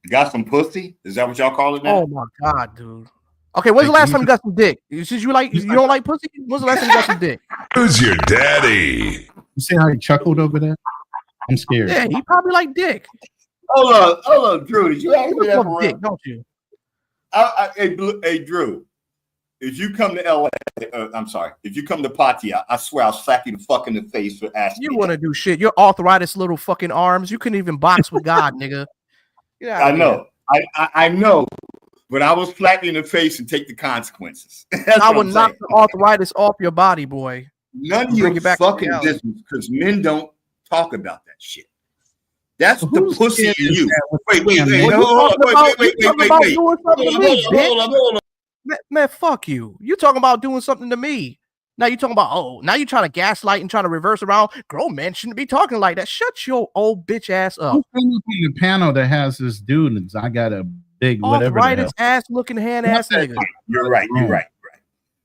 You got some pussy? Is that what y'all call it now? Oh my god, dude. Okay, when's the last time you got some dick? Since you don't like pussy, when's the last time you got some dick? Who's your daddy? You see how he chuckled over there? I'm scared. Yeah, he probably like dick. Hold on, Drew. Did you ask me that for dick, don't you? Hey, Drew. If you come to LA, if you come to Patia, I swear I'll slap you the fuck in the face for asking. You want to do shit? Your arthritis little fucking arms. You couldn't even box with God, nigga. I know. I know. But I will slap you in the face and take the consequences. I will knock the arthritis off your body, boy. None of your fucking business, because men don't talk about that shit. That's the pussy in you. Wait. Hold on. Man, fuck you. You talking about doing something to me. Now you talking about, now you trying to gaslight and trying to reverse around. Grown men shouldn't be talking like that. Shut your old bitch ass up. Who's the panel that has this dude and I got a big whatever. Arthritis ass looking hand ass nigga. You're right.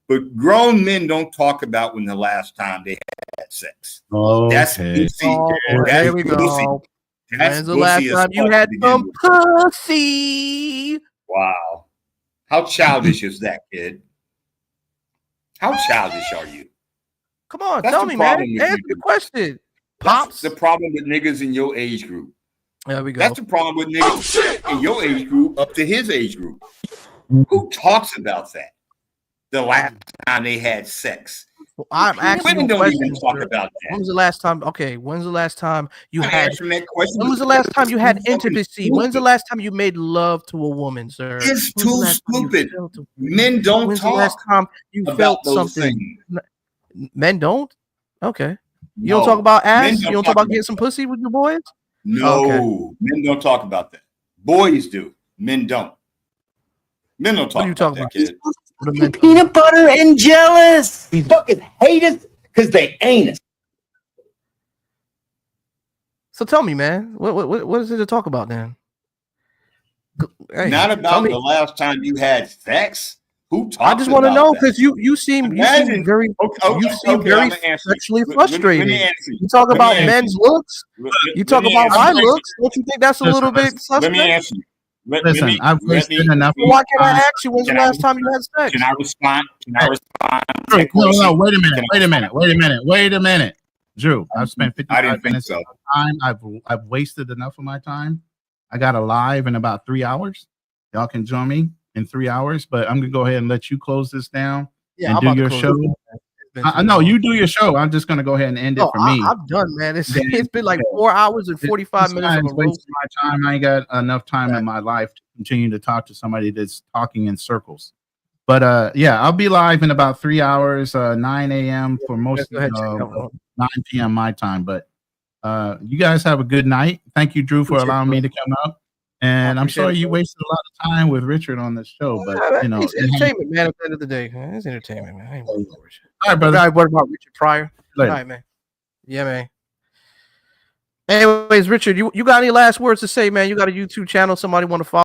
But grown men don't talk about when the last time they had sex. Oh, that's pussy. There we go. When's the last time you had some pussy? Wow. How childish is that, kid? How childish are you? Come on, tell me, man. Answer the question. Pops. That's the problem with niggas in your age group. There we go. That's the problem with niggas in your age group up to his age group. Who talks about that? The last time they had sex. Well, I'm asking women don't even talk about that. When was the last time? Okay, when's the last time you had? That question. When was the last time you had intimacy? When's the last time you made love to a woman, sir? It's too stupid. Men don't when's talk. The last time you felt something? Things. Men don't. Okay. You don't talk about ass. You don't talk about getting some pussy with your boys. No, men don't talk about that. Boys do. Men don't. Men don't talk about that, kid. Peanut butter and jealous. We fucking hate us because they ain't us. So tell me, man, what is it to talk about then? Hey, Not about the last time you had sex. Who talks? I just want to know because you seem Imagine- very very sexually frustrated. You talk Let me about answer men's looks. You talk about my looks. Don't you think that's a little bit suspect? Let me answer you. Listen, I've wasted enough. Why can't I ask you when's the last time you had sex? Can I respond? No, wait a minute. Drew, I've spent 55 minutes of time. I've wasted enough of my time. I got a live in about 3 hours. Y'all can join me in 3 hours, but I'm gonna go ahead and let you close this down and do your show. No, you do your show. I'm just gonna go ahead and end it for me. I'm done, man. It's been like 4 hours and 45 minutes of a roast. My time. I ain't got enough time in my life to continue to talk to somebody that's talking in circles. But yeah, I'll be live in about 3 hours, 9 a.m. for most 9 p.m. my time. But you guys have a good night. Thank you, Drew, for allowing me to come up. And I'm sorry you wasted a lot of time with Richard on this show, but you know, it's entertainment, man. At the end of the day, man. It's entertainment, man. I ain't worried about Richard. All right, brother. I worried about Richard Pryor. Later. All right, man. Yeah, man. Anyways, Richard, you got any last words to say, man? You got a YouTube channel? Somebody want to follow?